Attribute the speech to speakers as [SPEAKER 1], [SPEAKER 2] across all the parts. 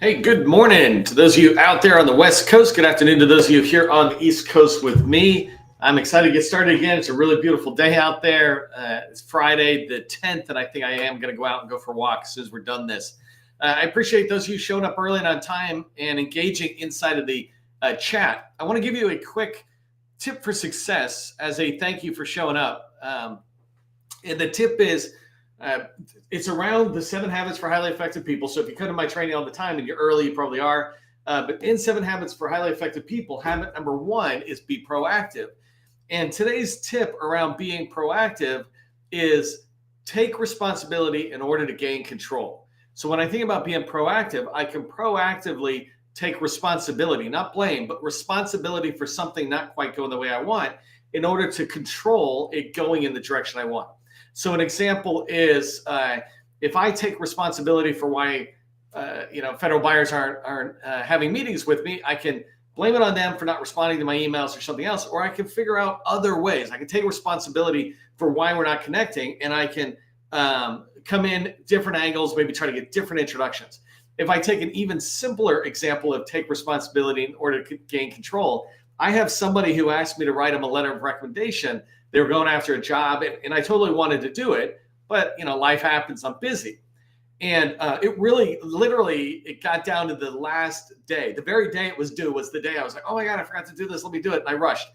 [SPEAKER 1] Hey, good morning to those of you out there on the West Coast. Good afternoon to those of you here on the East Coast with me. I'm excited to get started again. It's a really beautiful day out there. It's Friday the 10th, and I think I am going to go out and go for a walk as soon as we're done this. I appreciate those of you showing up early and on time and engaging inside of the chat. I want to give you a quick tip for success as a thank you for showing up. And the tip is, it's around the 7 habits for highly effective people. So if you come to my training all the time and you're early, you probably are. But in 7 habits for highly effective people, habit number 1 is be proactive. And today's tip around being proactive is take responsibility in order to gain control. So when I think about being proactive, I can proactively take responsibility, not blame, but responsibility for something not quite going the way I want in order to control it going in the direction I want. So an example is if I take responsibility for why federal buyers aren't having meetings with me, I can blame it on them for not responding to my emails or something else, or I can figure out other ways. I can take responsibility for why we're not connecting, and I can come in different angles, maybe try to get different introductions. If I take an even simpler example of take responsibility in order to gain control, I have somebody who asked me to write them a letter of recommendation. They were going after a job, and I totally wanted to do it, but life happens. I'm busy, and it really, literally, it got down to the last day. The very day it was due was the day I was like, "Oh my God, I forgot to do this. Let me do it." And I rushed.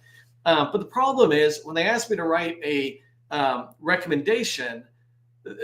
[SPEAKER 1] But the problem is, when they asked me to write a recommendation,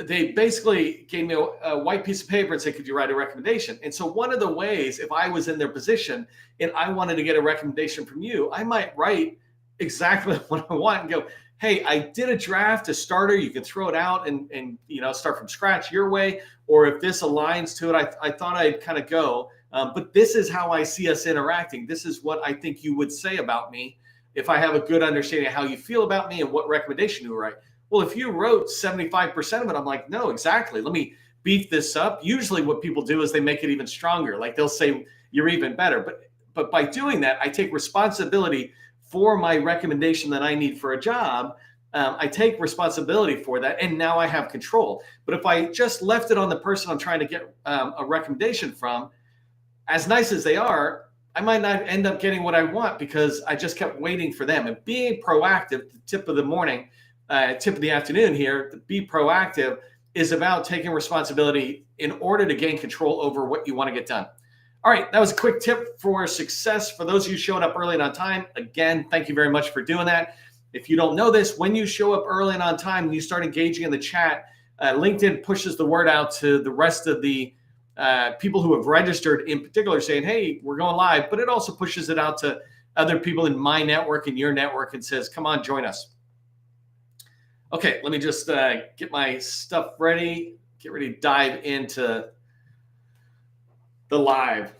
[SPEAKER 1] they basically gave me a white piece of paper and said, "Could you write a recommendation?" And so one of the ways, if I was in their position and I wanted to get a recommendation from you, I might write exactly what I want and go, "Hey, I did a draft, a starter. You can throw it out and start from scratch your way. Or if this aligns to it, I thought I'd kind of go. But this is how I see us interacting. This is what I think you would say about me if I have a good understanding of how you feel about me and what recommendation you would write." Well, if you wrote 75% of it, I'm like, "No, exactly. Let me beef this up." Usually what people do is they make it even stronger. Like they'll say, "You're even better." But by doing that, I take responsibility for my recommendation that I need for a job. I take responsibility for that, and now I have control. But if I just left it on the person I'm trying to get a recommendation from, as nice as they are, I might not end up getting what I want because I just kept waiting for them. And being proactive, the tip of the morning, tip of the afternoon here, be proactive is about taking responsibility in order to gain control over what you want to get done. All right, that was a quick tip for success for those of you showing up early and on time. Again, thank you very much for doing that. If you don't know this, when you show up early and on time and you start engaging in the chat, LinkedIn pushes the word out to the rest of the people who have registered in particular saying, "Hey, we're going live," but it also pushes it out to other people in my network and your network and says, "Come on, join us." Okay, let me just get my stuff ready, get ready to dive into the live.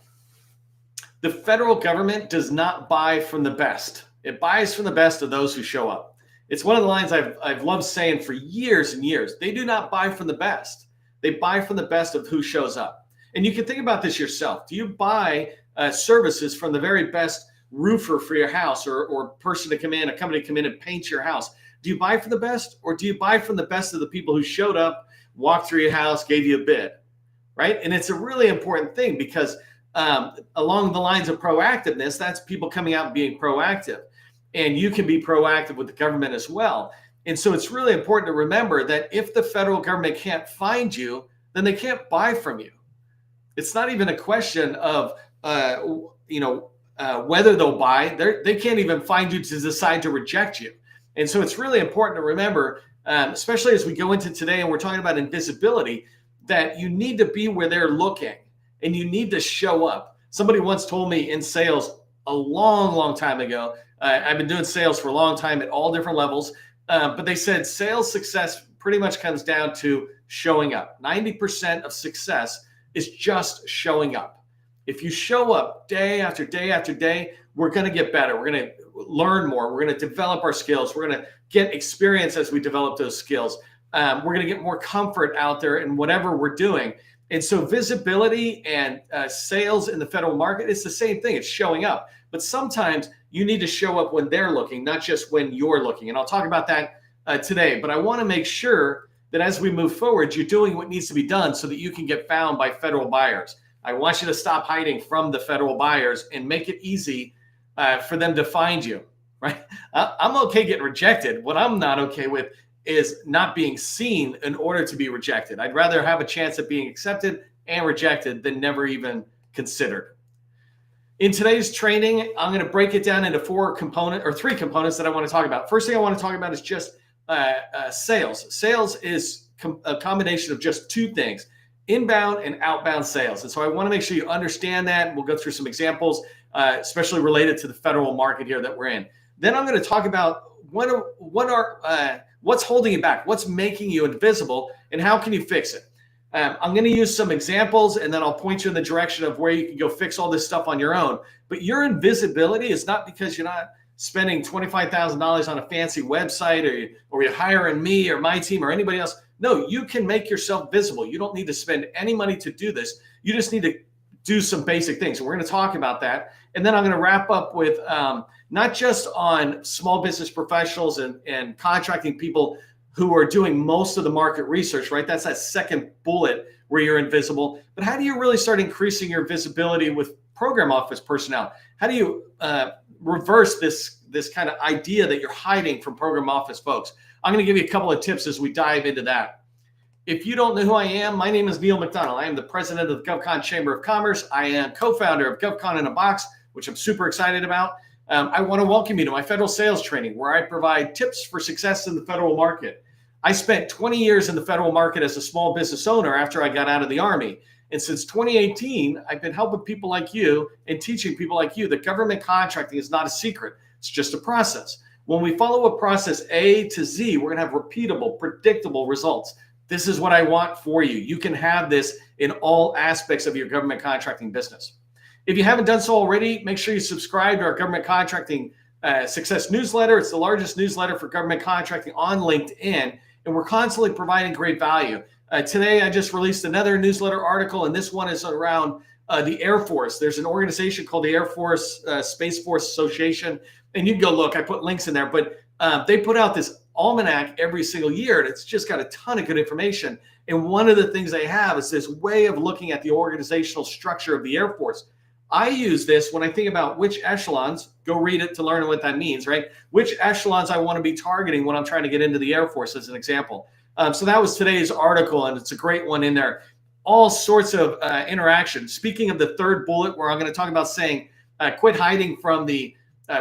[SPEAKER 1] The federal government does not buy from the best. It buys from the best of those who show up. It's one of the lines I've loved saying for years and years. They do not buy from the best. They buy from the best of who shows up. And you can think about this yourself. Do you buy services from the very best roofer for your house or person to come in, a company to come in and paint your house? Do you buy from the best, or do you buy from the best of the people who showed up, walked through your house, gave you a bid? Right? And it's a really important thing because along the lines of proactiveness, that's people coming out and being proactive. And you can be proactive with the government as well. And so it's really important to remember that if the federal government can't find you, then they can't buy from you. It's not even a question of whether they'll buy. They can't even find you to decide to reject you. And so it's really important to remember, especially as we go into today and we're talking about invisibility, that you need to be where they're looking and you need to show up. Somebody once told me in sales a long, long time ago, I've been doing sales for a long time at all different levels, but they said sales success pretty much comes down to showing up. 90% of success is just showing up. If you show up day after day after day, we're going to get better. We're going to learn more. We're going to develop our skills. We're going to get experience as we develop those skills. We're going to get more comfort out there in whatever we're doing. And so visibility and sales in the federal market, it's the same thing. It's showing up. But sometimes you need to show up when they're looking, not just when you're looking. And I'll talk about that today. But I want to make sure that as we move forward, you're doing what needs to be done so that you can get found by federal buyers. I want you to stop hiding from the federal buyers and make it easy for them to find you, right? I'm okay getting rejected. What I'm not okay with is not being seen in order to be rejected. I'd rather have a chance at being accepted and rejected than never even considered. In today's training, I'm going to break it down into three components that I want to talk about. First thing I want to talk about is just sales. Sales is a combination of just two things: inbound and outbound sales. And so I want to make sure you understand that. We'll go through some examples, especially related to the federal market here that we're in. Then I'm going to talk about what's holding you back, what's making you invisible, and how can you fix it. I'm going to use some examples, and then I'll point you in the direction of where you can go fix all this stuff on your own. But your invisibility is not because you're not spending $25,000 on a fancy website, or you're hiring me or my team or anybody else. No, you can make yourself visible. You don't need to spend any money to do this. You just need to do some basic things. And we're going to talk about that. And then I'm going to wrap up with not just on small business professionals and contracting people who are doing most of the market research, right? That's that second bullet where you're invisible. But how do you really start increasing your visibility with program office personnel? How do you reverse this kind of idea that you're hiding from program office folks? I'm going to give you a couple of tips as we dive into that. If you don't know who I am, my name is Neil McDonald. I am the president of the GovCon Chamber of Commerce. I am co-founder of GovCon in a Box, which I'm super excited about. I want to welcome you to my federal sales training, where I provide tips for success in the federal market. I spent 20 years in the federal market as a small business owner after I got out of the Army. And since 2018, I've been helping people like you and teaching people like you that government contracting is not a secret. It's just a process. When we follow a process A to Z, we're going to have repeatable, predictable results. This is what I want for you. You can have this in all aspects of your government contracting business. If you haven't done so already, make sure you subscribe to our government contracting success newsletter. It's the largest newsletter for government contracting on LinkedIn, and we're constantly providing great value. Today, I just released another newsletter article, and this one is around the Air Force. There's an organization called the Air Force Space Force Association, and you can go look. I put links in there, but they put out this almanac every single year, and it's just got a ton of good information. And one of the things they have is this way of looking at the organizational structure of the Air Force. I use this when I think about which echelons, go read it to learn what that means, right? Which echelons I want to be targeting when I'm trying to get into the Air Force, as an example. So that was today's article, and it's a great one in there. All sorts of interaction. Speaking of the third bullet, where I'm going to talk about saying, quit hiding from the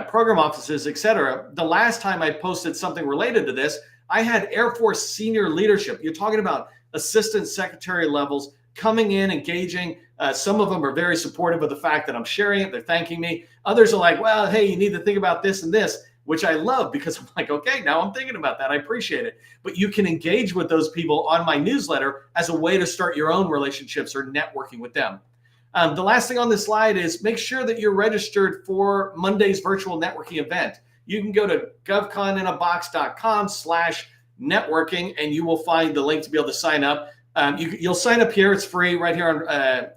[SPEAKER 1] program offices, et cetera. The last time I posted something related to this, I had Air Force senior leadership. You're talking about assistant secretary levels coming in, engaging. Some of them are very supportive of the fact that I'm sharing it. They're thanking me. Others are like, well, hey, you need to think about this and this, which I love, because I'm like, okay, now I'm thinking about that. I appreciate it. But you can engage with those people on my newsletter as a way to start your own relationships or networking with them. The last thing on this slide is make sure that you're registered for Monday's virtual networking event. You can go to govconinabox.com/networking, and you will find the link to be able to sign up. You'll sign up here. It's free right here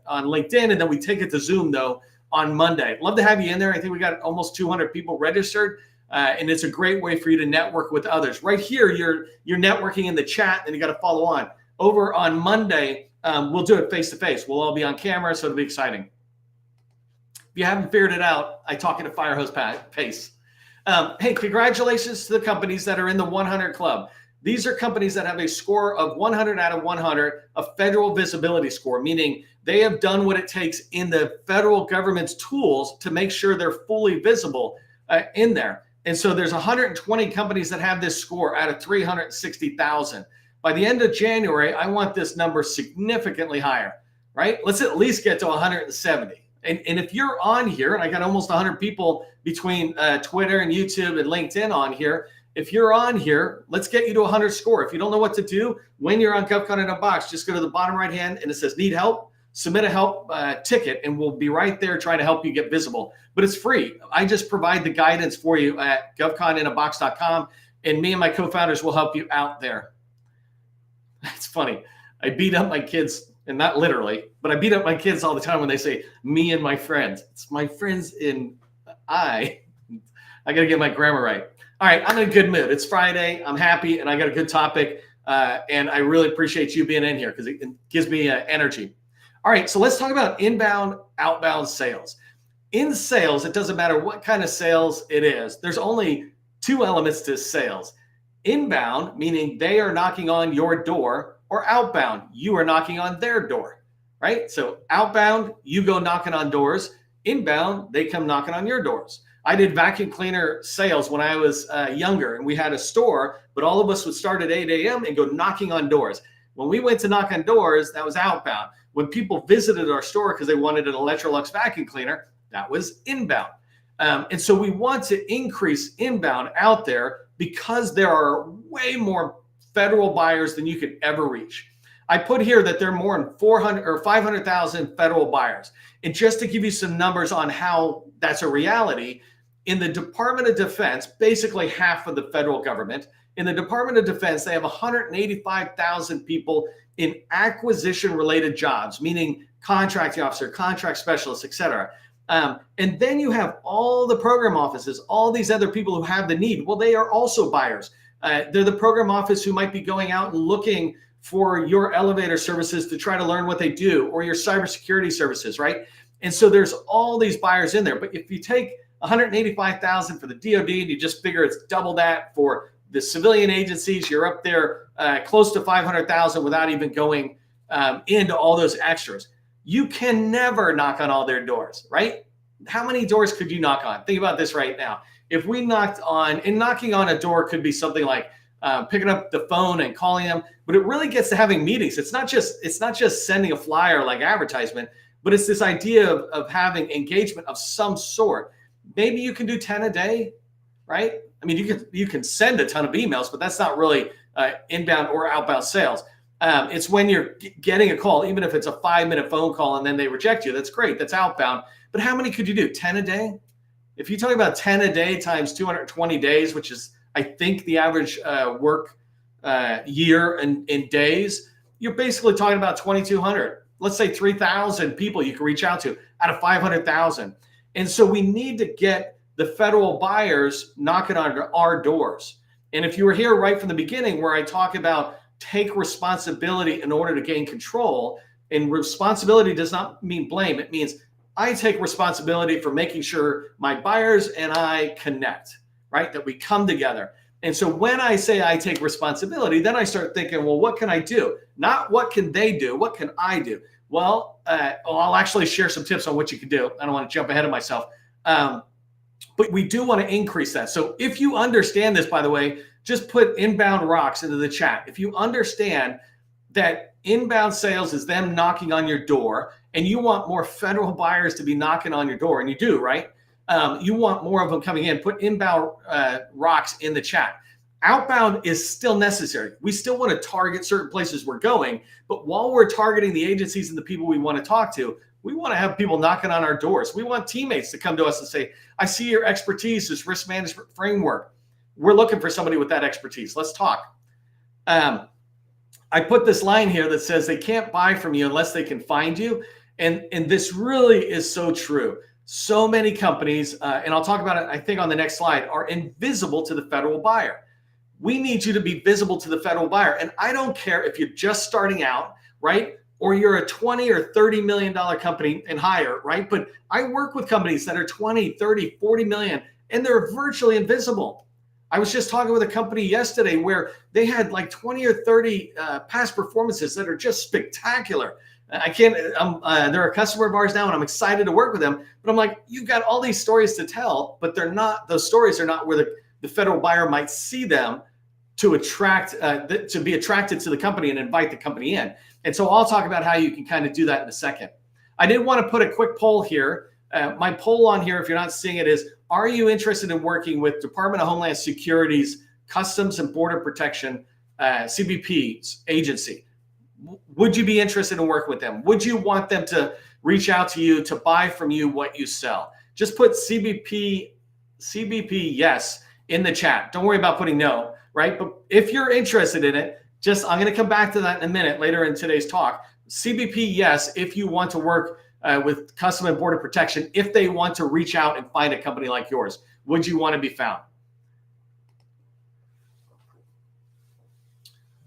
[SPEAKER 1] on LinkedIn, and then we take it to Zoom, though, on Monday. Love to have you in there. I think we got almost 200 people registered, and it's a great way for you to network with others. Right here, you're networking in the chat, and you got to follow on. Over on Monday, we'll do it face-to-face. We'll all be on camera, so it'll be exciting. If you haven't figured it out, I talk at a fire hose pace. Hey, congratulations to the companies that are in the 100 Club. These are companies that have a score of 100 out of 100, a federal visibility score, meaning they have done what it takes in the federal government's tools to make sure they're fully visible in there. And so there's 120 companies that have this score out of 360,000. By the end of January, I want this number significantly higher, right? Let's at least get to 170. And if you're on here, and I got almost 100 people between Twitter and YouTube and LinkedIn on here, if you're on here, let's get you to 100 score. If you don't know what to do, when you're on GovCon in a Box, just go to the bottom right hand and it says need help, submit a help ticket, and we'll be right there trying to help you get visible. But it's free. I just provide the guidance for you at govconinabox.com, and me and my co-founders will help you out there. It's funny. I beat up my kids, and not literally, but I beat up my kids all the time when they say me and my friends. It's my friends in I got to get my grammar right. All right, I'm in a good mood. It's Friday. I'm happy, and I got a good topic, and I really appreciate you being in here because it gives me energy. All right, so let's talk about inbound, outbound sales. In sales, it doesn't matter what kind of sales it is. There's only two elements to sales. Inbound, meaning they are knocking on your door, or outbound, you are knocking on their door, right? So outbound, you go knocking on doors. Inbound, they come knocking on your doors. I did vacuum cleaner sales when I was younger, and we had a store, but all of us would start at 8 a.m. and go knocking on doors. When we went to knock on doors, that was outbound. When people visited our store because they wanted an Electrolux vacuum cleaner, that was inbound. And so we want to increase inbound out there because there are way more federal buyers than you could ever reach. I put here that there are more than 400 or 500,000 federal buyers. And just to give you some numbers on how that's a reality, in the Department of Defense, basically half of the federal government, in the Department of Defense, they have 185,000 people in acquisition-related jobs, meaning contracting officer, contract specialist, et cetera. And then you have all the program offices, all these other people who have the need. Well, they are also buyers. They're the program office who might be going out and looking for your elevator services to try to learn what they do, or your cybersecurity services, right? And so there's all these buyers in there. But if you take 185,000 for the DoD and you just figure it's double that for the civilian agencies, you're up there close to 500,000 without even going into all those extras. You can never knock on all their doors, right? How many doors could you knock on? Think about this right now. If we knocked on, and knocking on a door could be something like picking up the phone and calling them, but it really gets to having meetings. It's not just sending a flyer like advertisement, but it's this idea of having engagement of some sort. Maybe you can do 10 a day, right? I mean, you can send a ton of emails, but that's not really inbound or outbound sales. It's when you're getting a call, even if it's a 5-minute phone call and then they reject you. That's great. That's outbound. But how many could you do? 10 a day? If you talk about 10 a day times 220 days, which is, I think, the average work year in days, you're basically talking about 2,200. Let's say 3,000 people you can reach out to out of 500,000. And so we need to get the federal buyers knocking on our doors. And if you were here right from the beginning, where I talk about take responsibility in order to gain control, and responsibility does not mean blame. It means I take responsibility for making sure my buyers and I connect, right? That we come together. And so when I say I take responsibility, then I start thinking, well, what can I do? Not what can they do? What can I do? Well, I'll actually share some tips on what you can do. I don't want to jump ahead of myself. But we do want to increase that. So if you understand this, by the way, just put inbound rocks into the chat. If you understand that inbound sales is them knocking on your door, and you want more federal buyers to be knocking on your door, and you do, right? You want more of them coming in, put inbound rocks in the chat. Outbound is still necessary. We still want to target certain places we're going, but while we're targeting the agencies and the people we want to talk to, we want to have people knocking on our doors. We want teammates to come to us and say, I see your expertise, this risk management framework. We're looking for somebody with that expertise. Let's talk. I put this line here that says they can't buy from you unless they can find you. And this really is so true. So many companies, and I'll talk about it, I think, on the next slide, are invisible to the federal buyer. We need you to be visible to the federal buyer. And I don't care if you're just starting out, right? Or you're a 20 or $30 million company and higher, right? But I work with companies that are 20, 30, 40 million, and they're virtually invisible. I was just talking with a company yesterday where they had like 20 or 30 past performances that are just spectacular. They're a customer of ours now, and I'm excited to work with them. But I'm like, you've got all these stories to tell, but those stories are not where the federal buyer might see them to be attracted to the company and invite the company in. And so I'll talk about how you can kind of do that in a second. I did want to put a quick poll here. My poll on here, if you're not seeing it, is, are you interested in working with Department of Homeland Security's Customs and Border Protection, CBP agency? Would you be interested in working with them? Would you want them to reach out to you to buy from you what you sell? Just put CBP yes in the chat. Don't worry about putting no, right? But if you're interested in it, I'm going to come back to that in a minute later in today's talk. CBP yes if you want to work with Customs and Border Protection, if they want to reach out and find a company like yours. Would you want to be found?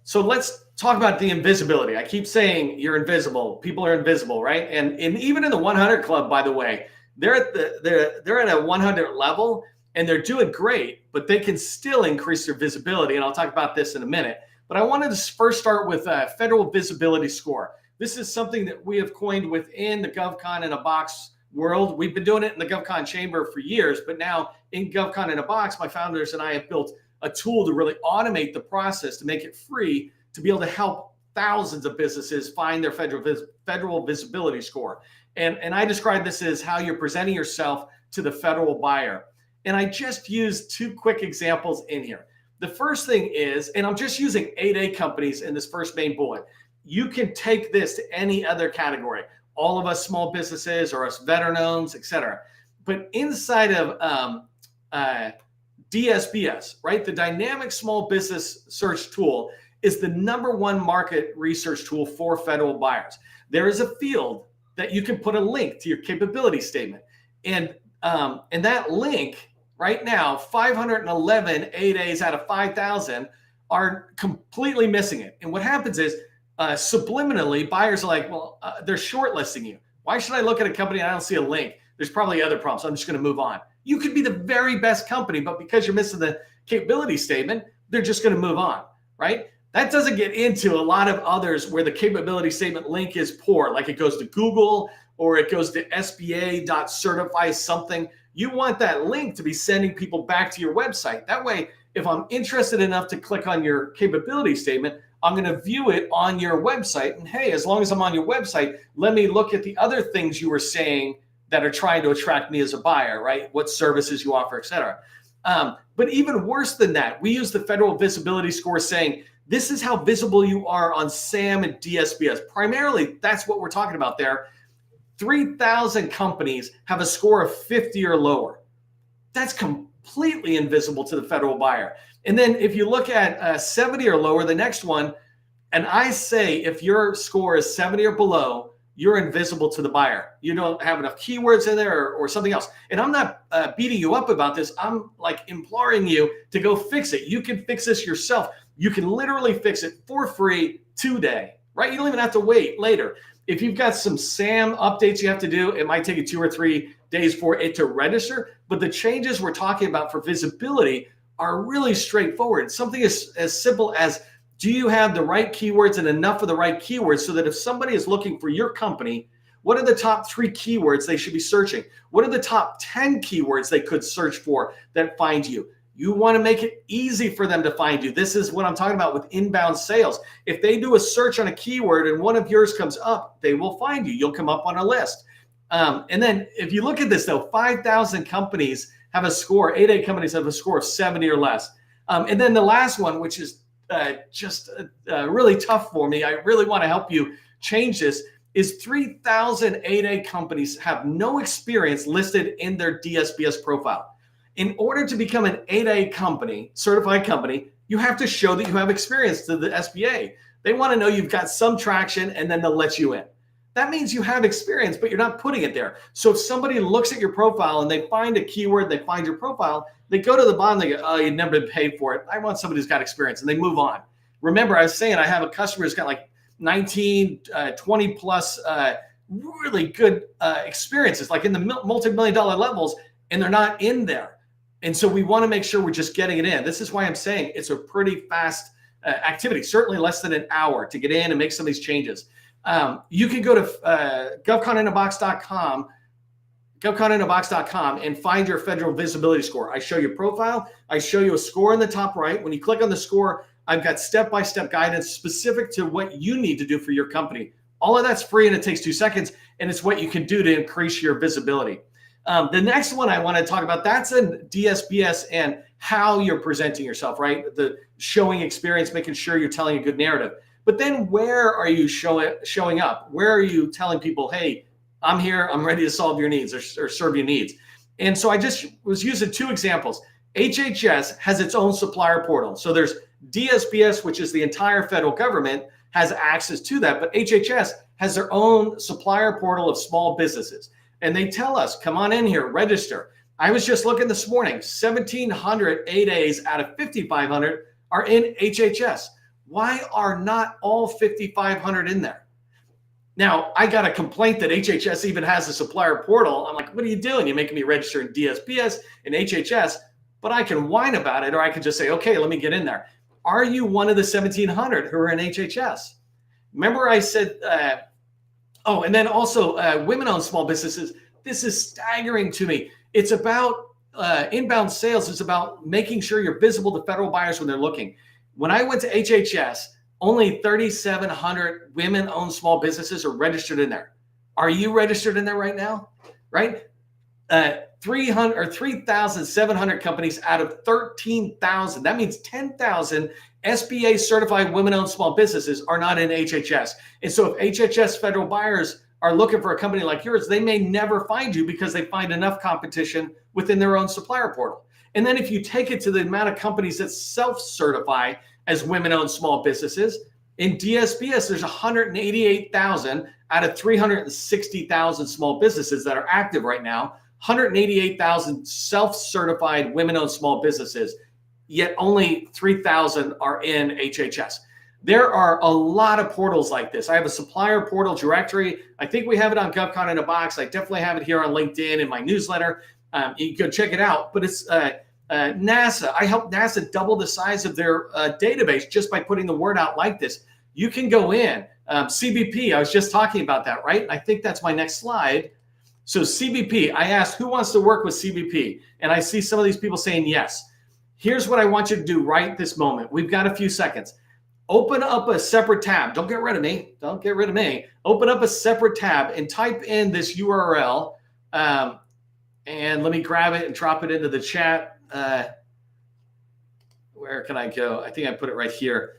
[SPEAKER 1] So let's talk about the invisibility. I keep saying you're invisible. People are invisible, right? And even in the 100 Club, by the way, they're at a 100 level and they're doing great, but they can still increase their visibility. And I'll talk about this in a minute. But I wanted to first start with a federal visibility score. This is something that we have coined within the GovCon in a Box world. We've been doing it in the GovCon chamber for years, but now in GovCon in a Box, my founders and I have built a tool to really automate the process to make it free to be able to help thousands of businesses find their federal visibility score. And I describe this as how you're presenting yourself to the federal buyer. And I just used two quick examples in here. The first thing is, and I'm just using 8A companies in this first main bullet. You can take this to any other category. All of us small businesses or us veteran-owned, et cetera. But inside of DSBS, right? The Dynamic Small Business Search Tool is the #1 market research tool for federal buyers. There is a field that you can put a link to your capability statement. And that link right now, 511 8As out of 5,000 are completely missing it. And what happens is subliminally, buyers are like, well, they're shortlisting you. Why should I look at a company and I don't see a link? There's probably other problems. I'm just going to move on. You could be the very best company, but because you're missing the capability statement, they're just going to move on, right? That doesn't get into a lot of others where the capability statement link is poor, like it goes to Google or it goes to SBA.certify something. You want that link to be sending people back to your website. That way, if I'm interested enough to click on your capability statement, I'm going to view it on your website. And hey, as long as I'm on your website, let me look at the other things you were saying that are trying to attract me as a buyer, right? What services you offer, et cetera. But even worse than that, we use the federal visibility score saying, this is how visible you are on SAM and DSBS. Primarily, that's what we're talking about there. 3,000 companies have a score of 50 or lower. That's completely invisible to the federal buyer. And then if you look at 70 or lower, the next one, and I say if your score is 70 or below, you're invisible to the buyer. You don't have enough keywords in there or something else. And I'm not beating you up about this. I'm like imploring you to go fix it. You can fix this yourself. You can literally fix it for free today, right? You don't even have to wait later. If you've got some SAM updates you have to do, it might take you 2 or 3 days for it to register. But the changes we're talking about for visibility are really straightforward. Something as simple as, do you have the right keywords and enough of the right keywords so that if somebody is looking for your company, what are the top 3 keywords they should be searching? What are the top 10 keywords they could search for that find you? You want to make it easy for them to find you. This is what I'm talking about with inbound sales. If they do a search on a keyword and one of yours comes up, they will find you. You'll come up on a list. And then if you look at this, though, 5,000 companies have a score, 8A companies have a score of 70 or less. And then the last one, which is just really tough for me, I really want to help you change this, is 3,000 8A companies have no experience listed in their DSBS profile. In order to become an 8A company, certified company, you have to show that you have experience to the SBA. They want to know you've got some traction and then they'll let you in. That means you have experience, but you're not putting it there. So if somebody looks at your profile and they find a keyword, they find your profile, they go to the bottom, they go, oh, you've never been paid for it. I want somebody who's got experience, and they move on. Remember, I was saying I have a customer who's got like 19, 20 plus really good experiences, like in the multi-million-dollar levels, and they're not in there. And so we want to make sure we're just getting it in. This is why I'm saying it's a pretty fast activity, certainly less than an hour to get in and make some of these changes. You can go to govconinabox.com, govconinabox.com, and find your federal visibility score. I show your profile. I show you a score in the top right. When you click on the score, I've got step-by-step guidance specific to what you need to do for your company. All of that's free, and it takes 2 seconds, and it's what you can do to increase your visibility. The next one I want to talk about, that's in DSBS and how you're presenting yourself, right? The showing experience, making sure you're telling a good narrative. But then where are you showing up? Where are you telling people, hey, I'm here, I'm ready to solve your needs or serve your needs? And so I just was using 2 examples. HHS has its own supplier portal. So there's DSBS, which is the entire federal government, has access to that. But HHS has their own supplier portal of small businesses. And they tell us, come on in here, register. I was just looking this morning, 1,700 8As out of 5,500 are in HHS. Why are not all 5,500 in there? Now, I got a complaint that HHS even has a supplier portal. I'm like, what are you doing? You're making me register in DSPS and HHS, but I can whine about it, or I can just say, okay, let me get in there. Are you one of the 1,700 who are in HHS? Remember I said, and then also women-owned small businesses. This is staggering to me. It's about inbound sales. It's about making sure you're visible to federal buyers when they're looking. When I went to HHS, only 3,700 women-owned small businesses are registered in there. Are you registered in there right now? Right? 3,700 companies out of 13,000. That means 10,000 SBA certified women-owned small businesses are not in HHS. And so if HHS federal buyers are looking for a company like yours, they may never find you because they find enough competition within their own supplier portal. And then if you take it to the amount of companies that self-certify as women-owned small businesses, in DSPS, there's 188,000 out of 360,000 small businesses that are active right now. 188,000 self-certified women-owned small businesses, yet only 3,000 are in HHS. There are a lot of portals like this. I have a supplier portal directory. I think we have it on GovCon in a Box. I definitely have it here on LinkedIn in my newsletter. You can check it out. But it's NASA. I helped NASA double the size of their database just by putting the word out like this. You can go in. CBP, I was just talking about that, right? I think that's my next slide. So CBP, I asked who wants to work with CBP? And I see some of these people saying yes. Here's what I want you to do right this moment. We've got a few seconds. Open up a separate tab. Don't get rid of me. Don't get rid of me. Open up a separate tab and type in this URL. And let me grab it and drop it into the chat. Where can I go? I think I put it right here.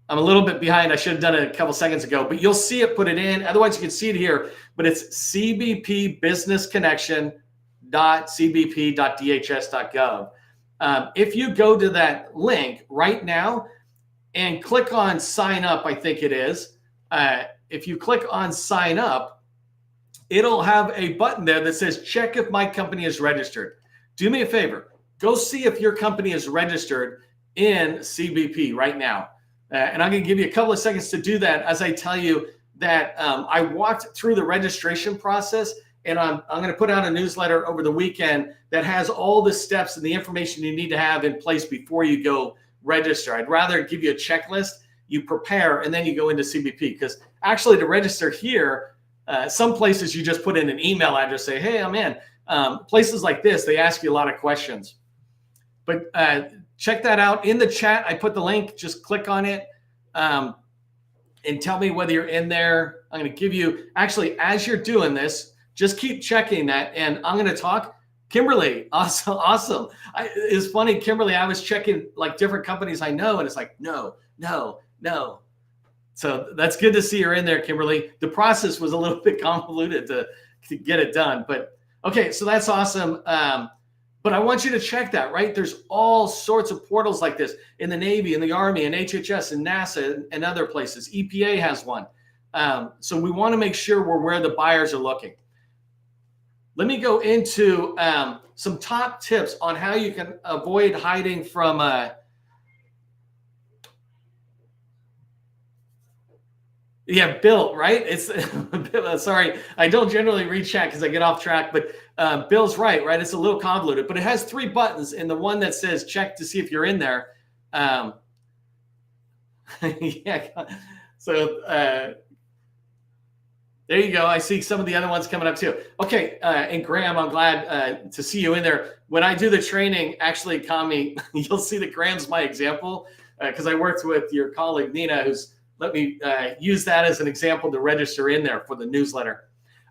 [SPEAKER 1] I'm a little bit behind. I should have done it a couple seconds ago, but you'll see it, put it in. Otherwise, you can see it here. But it's cbpbusinessconnection.cbp.dhs.gov. If you go to that link right now and click on sign up, I think it is. If you click on sign up, it'll have a button there that says check if my company is registered. Do me a favor. Go see if your company is registered in CBP right now. And I'm going to give you a couple of seconds to do that as I tell you that I walked through the registration process, and I'm going to put out a newsletter over the weekend that has all the steps and the information you need to have in place before you go register. I'd rather give you a checklist, you prepare, and then you go into CBP, because actually to register here, some places you just put in an email address, say, hey, I'm in. Places like this, they ask you a lot of questions. But check that out. In the chat, I put the link. Just click on it and tell me whether you're in there. I'm going to give you, actually, as you're doing this, just keep checking that. And I'm going to talk. Kimberly, awesome. It's funny, Kimberly, I was checking like different companies I know, and it's like, no. So that's good to see you're in there, Kimberly. The process was a little bit convoluted to get it done. But okay, so that's awesome. But I want you to check that, right? There's all sorts of portals like this in the Navy, in the Army, in HHS, and NASA, and other places. EPA has one. So we want to make sure we're where the buyers are looking. Let me go into some top tips on how you can avoid hiding from Bill, right? It's sorry, I don't generally read chat because I get off track, but Bill's right? It's a little convoluted, but it has 3 buttons, and the one that says check to see if you're in there. Yeah. So there you go. I see some of the other ones coming up too. Okay, and Graham, I'm glad to see you in there. When I do the training, actually, Kami, you'll see that Graham's my example because I worked with your colleague Nina, who's let me use that as an example to register in there for the newsletter.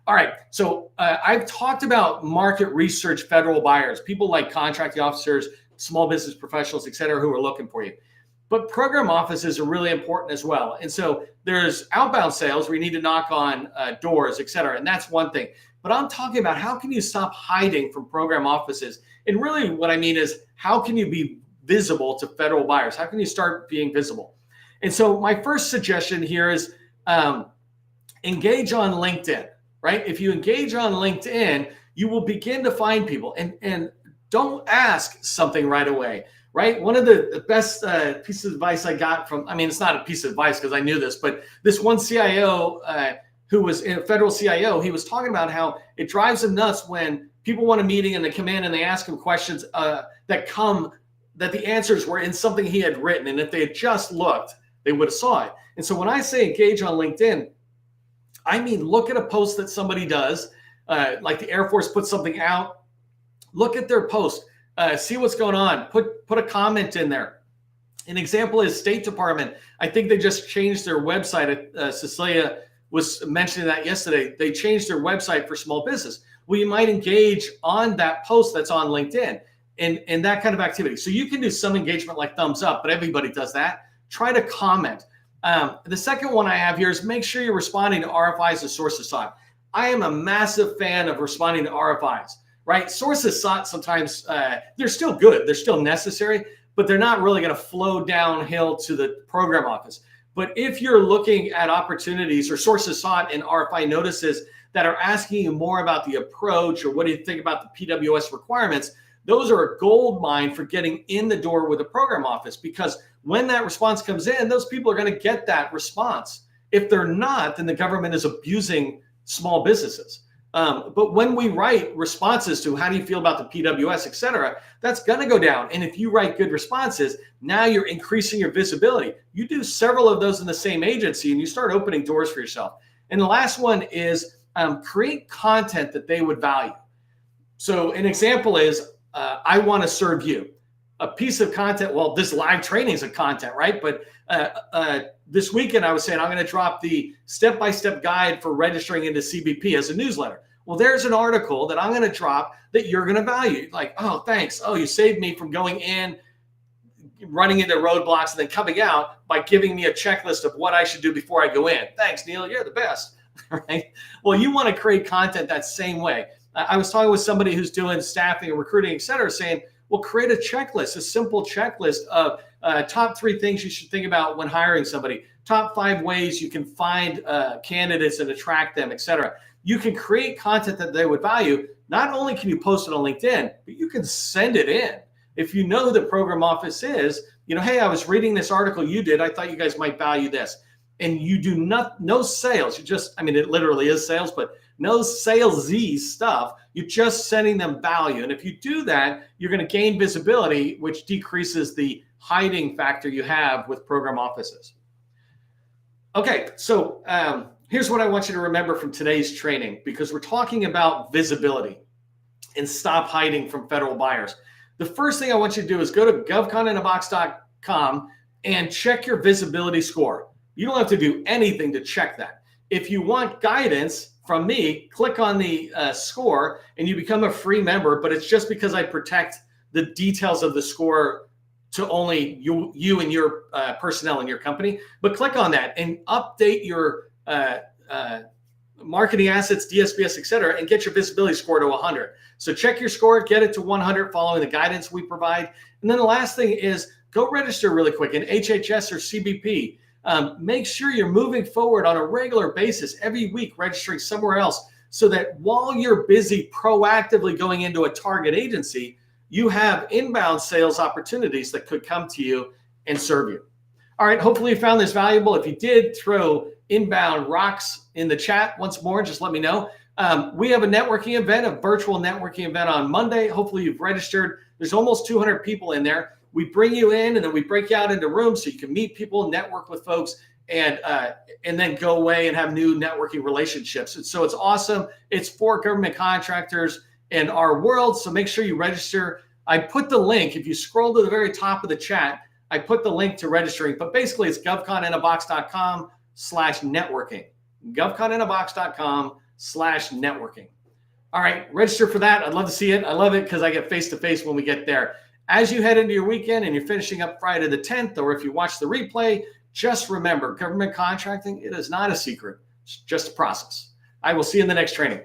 [SPEAKER 1] All right, so I've talked about market research federal buyers, people like contracting officers, small business professionals, et cetera, who are looking for you. But program offices are really important as well. And so there's outbound sales where you need to knock on doors, et cetera, and that's one thing. But I'm talking about how can you stop hiding from program offices? And really what I mean is how can you be visible to federal buyers? How can you start being visible? And so my first suggestion here is engage on LinkedIn, right? If you engage on LinkedIn, you will begin to find people, and don't ask something right away. right? One of the best pieces of advice I got from, I mean, it's not a piece of advice because I knew this, but this one CIO who was a federal CIO, he was talking about how it drives him nuts when people want a meeting and they come in and they ask him questions that the answers were in something he had written. And if they had just looked, they would have saw it. And so when I say engage on LinkedIn, I mean, look at a post that somebody does, like the Air Force puts something out, look at their post, see what's going on, put a comment in there. An example is State Department. I think they just changed their website. Cecilia was mentioning that yesterday. They changed their website for small business. Well, you might engage on that post that's on LinkedIn and that kind of activity. So you can do some engagement like thumbs up, but everybody does that. Try to comment. The second one I have here is make sure you're responding to RFIs and sources sought. I am a massive fan of responding to RFIs, right? Sources sought sometimes, they're still good. They're still necessary, but they're not really going to flow downhill to the program office. But if you're looking at opportunities or sources sought in RFI notices that are asking you more about the approach or what do you think about the PWS requirements, those are a gold mine for getting in the door with the program office, because when that response comes in, those people are going to get that response. If they're not, then the government is abusing small businesses. But when we write responses to how do you feel about the PWS, et cetera, that's going to go down. And if you write good responses, now you're increasing your visibility. You do several of those in the same agency and you start opening doors for yourself. And the last one is create content that they would value. So an example is, I want to serve you. A piece of content, well, this live training is a content, right? But this weekend I was saying I'm going to drop the step-by-step guide for registering into CBP as a newsletter. Well, there's an article that I'm going to drop that you're going to value. Like, oh, thanks. Oh, you saved me from going in, running into roadblocks, and then coming out by giving me a checklist of what I should do before I go in. Thanks, Neil. You're the best. Right? Well, you want to create content that same way. I was talking with somebody who's doing staffing and recruiting, et cetera, saying, well, create a checklist, a simple checklist of top 3 things you should think about when hiring somebody, top 5 ways you can find candidates and attract them, et cetera. You can create content that they would value. Not only can you post it on LinkedIn, but you can send it in. If you know who the program office is, you know, hey, I was reading this article you did. I thought you guys might value this. And you do no sales. You just, I mean, it literally is sales, but no salesy stuff. You're just sending them value. And if you do that, you're going to gain visibility, which decreases the hiding factor you have with program offices. Okay, so here's what I want you to remember from today's training, because we're talking about visibility and stop hiding from federal buyers. The first thing I want you to do is go to govconinbox.com and check your visibility score. You don't have to do anything to check that. If you want guidance from me, click on the score and you become a free member, but it's just because I protect the details of the score to only you and your personnel in your company. But click on that and update your marketing assets, DSPS, et cetera, and get your visibility score to 100. So check your score, get it to 100 following the guidance we provide. And then the last thing is go register really quick in HHS or CBP. Make sure you're moving forward on a regular basis every week, registering somewhere else, so that while you're busy proactively going into a target agency, you have inbound sales opportunities that could come to you and serve you. All right, hopefully you found this valuable. If you did, throw inbound rocks in the chat once more, just let me know. We have a networking event, a virtual networking event on Monday. Hopefully you've registered. There's almost 200 people in there. We bring you in and then we break you out into rooms so you can meet people, network with folks, and then go away and have new networking relationships. And so it's awesome. It's for government contractors in our world. So make sure you register. I put the link, if you scroll to the very top of the chat, I put the link to registering, but basically it's govconinbox.com/networking, govconinbox.com/networking. All right, register for that. I'd love to see it. I love it because I get face-to-face when we get there. As you head into your weekend and you're finishing up Friday the 10th, or if you watch the replay, just remember, government contracting, it is not a secret. It's just a process. I will see you in the next training.